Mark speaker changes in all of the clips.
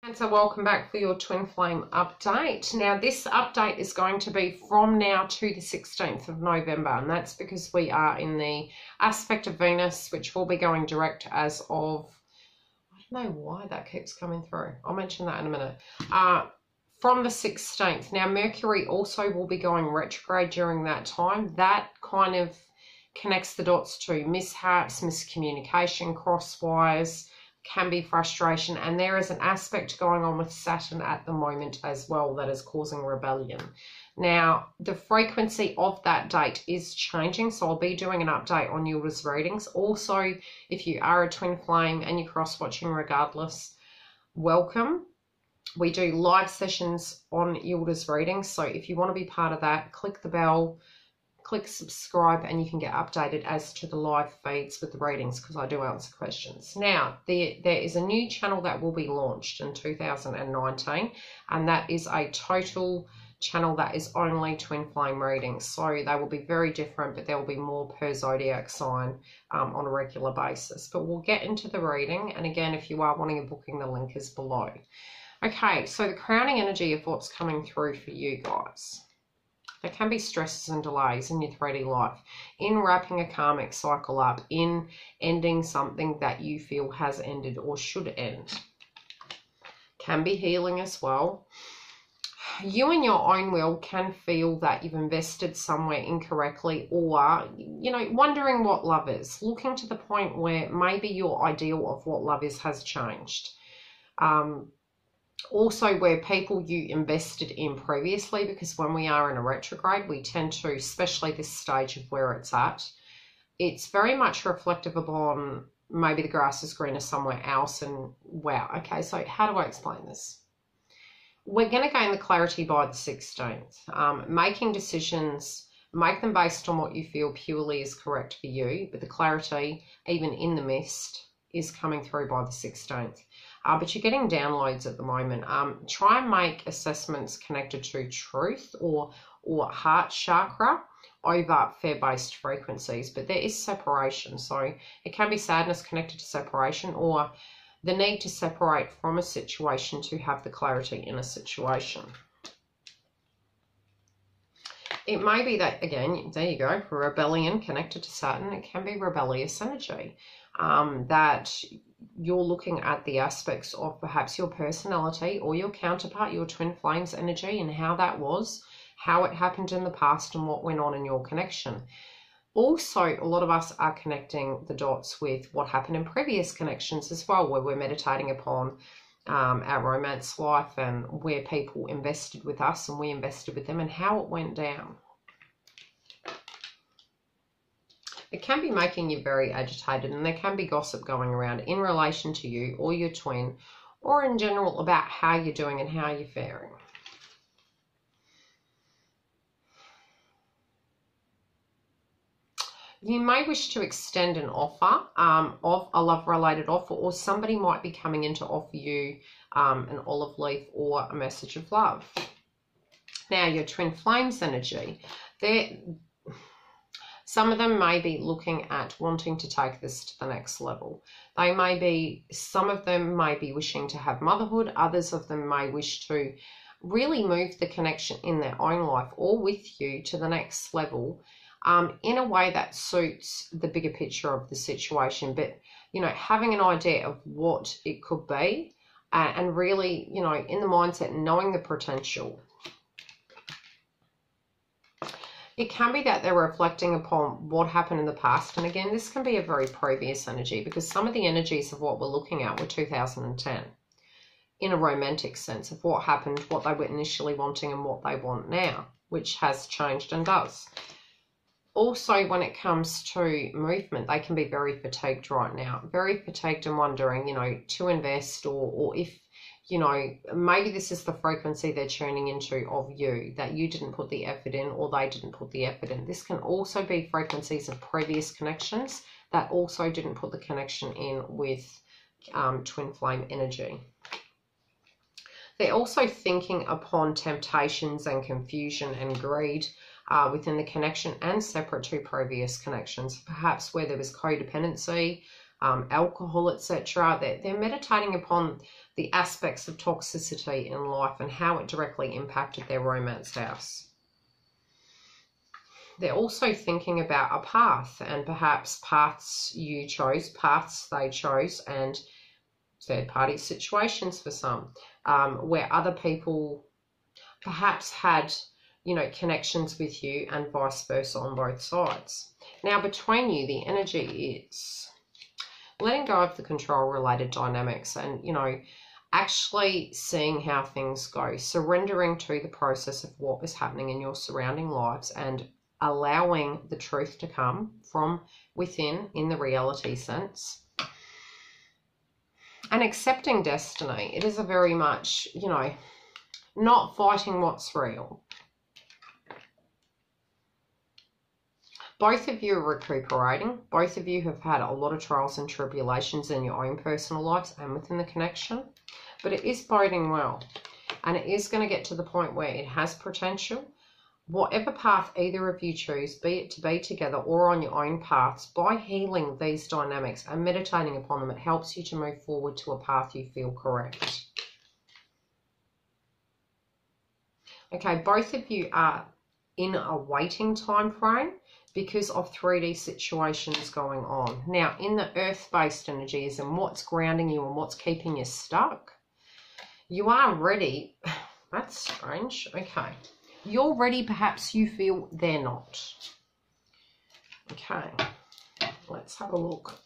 Speaker 1: And so welcome back for your twin flame update. Now this update is going to be from now to the 16th of November, and that's because we are in the aspect of Venus, which will be going direct as of, I don't know why that keeps coming through. I'll mention that in a minute. From the 16th. Now Mercury also will be going retrograde during that time. That kind of connects the dots to mishaps, miscommunication, crosswires, can be frustration, and there is an aspect going on with Saturn at the moment as well that is causing rebellion. Now the frequency of that date is changing, so I'll be doing an update on Yildiz readings. Also, if you are a twin flame and you're cross watching regardless, welcome. We do live sessions on Yildiz readings, so if you want to be part of that, click the bell, click subscribe, and you can get updated as to the live feeds with the readings, because I do answer questions. Now, there is a new channel that will be launched in 2019, and that is a total channel that is only twin flame readings. So they will be very different, but there will be more per zodiac sign on a regular basis. But we'll get into the reading, and again, if you are wanting a booking, the link is below. Okay, so the crowning energy of what's coming through for you guys. There can be stresses and delays in your 3D life, in wrapping a karmic cycle up, in ending something that you feel has ended or should end. Can be healing as well. You in your own will can feel that you've invested somewhere incorrectly, or, you know, wondering what love is, looking to the point where maybe your ideal of what love is has changed. Also where people you invested in previously, because when we are in a retrograde, we tend to, especially this stage of where it's at, it's very much reflective upon maybe the grass is greener somewhere else. And wow, okay, so how do I explain this? We're going to gain the clarity by the 16th. Making decisions, make them based on what you feel purely is correct for you, but the clarity, even in the mist, is coming through by the 16th. But you're getting downloads at the moment. Try and make assessments connected to truth or heart chakra over fear-based frequencies. But there is separation. So it can be sadness connected to separation, or the need to separate from a situation to have the clarity in a situation. It may be that, again, there you go, rebellion connected to Saturn. It can be rebellious energy. That you're looking at the aspects of perhaps your personality or your counterpart, your twin flames energy, and how that was, how it happened in the past, and what went on in your connection. Also, a lot of us are connecting the dots with what happened in previous connections as well, where we're meditating upon our romance life and where people invested with us and we invested with them and how it went down. It can be making you very agitated, and there can be gossip going around in relation to you or your twin, or in general about how you're doing and how you're faring. You may wish to extend an offer of a love-related offer, or somebody might be coming in to offer you an olive leaf or a message of love. Now, your twin flames energy, some of them may be looking at wanting to take this to the next level. Some of them may be wishing to have motherhood. Others of them may wish to really move the connection in their own life or with you to the next level in a way that suits the bigger picture of the situation. But, you know, having an idea of what it could be and really, you know, in the mindset, knowing the potential. It can be that they're reflecting upon what happened in the past. And again, this can be a very previous energy, because some of the energies of what we're looking at were 2010 in a romantic sense of what happened, what they were initially wanting and what they want now, which has changed and does. Also, when it comes to movement, they can be very fatigued right now, very fatigued and wondering, you know, to invest or if, you know, maybe this is the frequency they're tuning into of you, that you didn't put the effort in or they didn't put the effort in. This can also be frequencies of previous connections that also didn't put the connection in with twin flame energy. They're also thinking upon temptations and confusion and greed within the connection and separate to previous connections, perhaps where there was codependency, alcohol, etc. They're meditating upon the aspects of toxicity in life and how it directly impacted their romance house. They're also thinking about a path, and perhaps paths you chose, paths they chose, and third-party situations for some, where other people perhaps had, you know, connections with you and vice versa on both sides. Now, between you, the energy is letting go of the control-related dynamics and, you know, actually seeing how things go, surrendering to the process of what is happening in your surrounding lives and allowing the truth to come from within in the reality sense. And accepting destiny. It is a very much, you know, not fighting what's real. Both of you are recuperating. Both of you have had a lot of trials and tribulations in your own personal lives and within the connection. But it is boding well. And it is going to get to the point where it has potential. Whatever path either of you choose, be it to be together or on your own paths, by healing these dynamics and meditating upon them, it helps you to move forward to a path you feel correct. Okay, both of you are in a waiting time frame because of 3D situations going on. Now, in the earth-based energies and what's grounding you and what's keeping you stuck, you are ready. That's strange. Okay. You're ready, perhaps you feel they're not. Okay, let's have a look.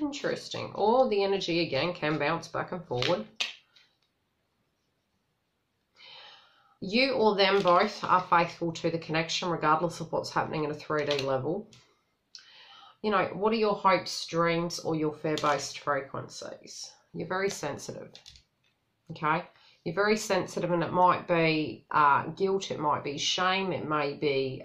Speaker 1: Interesting. Or the energy again can bounce back and forward. You or them both are faithful to the connection regardless of what's happening at a 3D level. You know, what are your hopes, dreams, or your fear-based frequencies? You're very sensitive, okay? You're very sensitive, and it might be guilt, it might be shame, it may be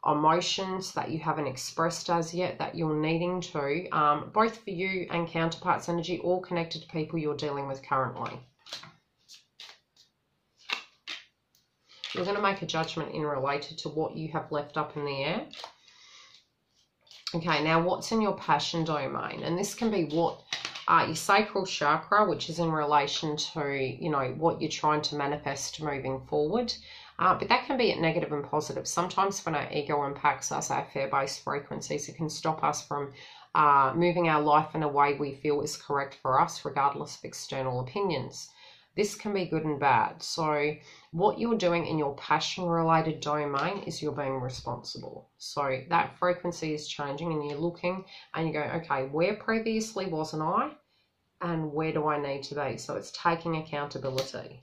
Speaker 1: emotions that you haven't expressed as yet that you're needing to, both for you and counterparts energy, or connected to people you're dealing with currently. You're going to make a judgment in related to what you have left up in the air. Okay, now what's in your passion domain? And this can be what your sacral chakra, which is in relation to, you know, what you're trying to manifest moving forward. But that can be at negative and positive. Sometimes when our ego impacts us, our fear-based frequencies, it can stop us from moving our life in a way we feel is correct for us, regardless of external opinions. This can be good and bad. So what you're doing in your passion-related domain is you're being responsible. So that frequency is changing and you're looking and you go, okay, where previously wasn't I? And where do I need to be? So it's taking accountability.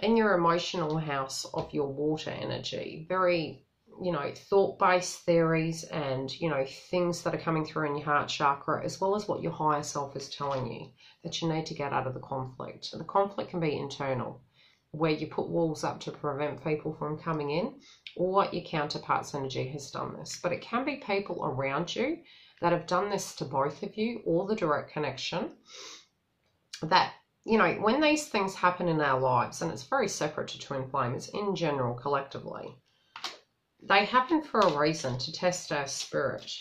Speaker 1: In your emotional house of your water energy, very, you know, thought-based theories and, you know, things that are coming through in your heart chakra, as well as what your higher self is telling you that you need to get out of the conflict. And the conflict can be internal, where you put walls up to prevent people from coming in, or your counterpart's energy has done this. But it can be people around you that have done this to both of you, or the direct connection, that, you know, when these things happen in our lives, and it's very separate to twin flame, it's in general, collectively, they happen for a reason, to test our spirit,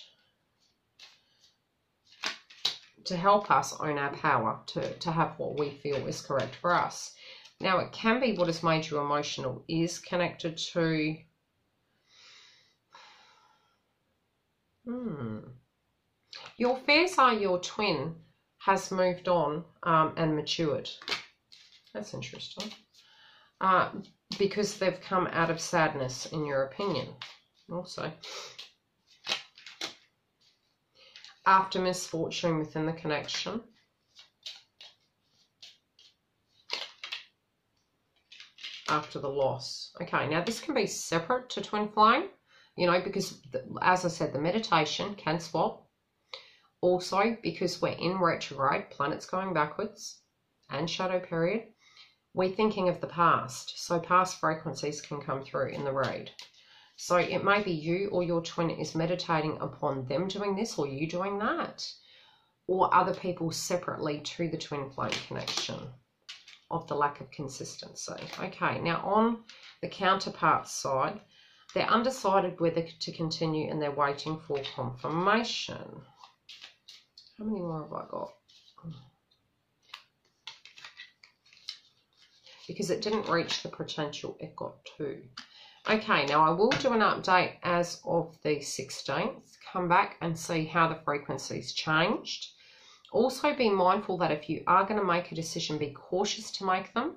Speaker 1: to help us own our power, to have what we feel is correct for us. Now, it can be what has made you emotional is connected to your fears are your twin has moved on and matured. That's interesting. Because they've come out of sadness, in your opinion, also. After misfortune within the connection. After the loss. Okay, now this can be separate to twin flame, you know, because, as I said, the meditation can swap. Also, because we're in retrograde, planets going backwards, and shadow period, we're thinking of the past. So past frequencies can come through in the read. So it may be you or your twin is meditating upon them doing this or you doing that, or other people separately to the twin flame connection of the lack of consistency. Okay, now on the counterpart side, They're undecided whether to continue and they're waiting for confirmation. How many more have I got? Because it didn't reach the potential, it got 2. Okay, now I will do an update as of the 16th. Come back and see how the frequency's changed. Also be mindful that if you are going to make a decision, be cautious to make them,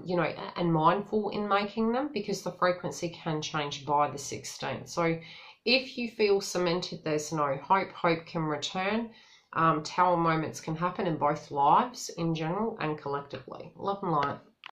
Speaker 1: you know, and mindful in making them, because the frequency can change by the 16th. So if you feel cemented, there's no hope, hope can return. Tower moments can happen in both lives in general and collectively. Love and light.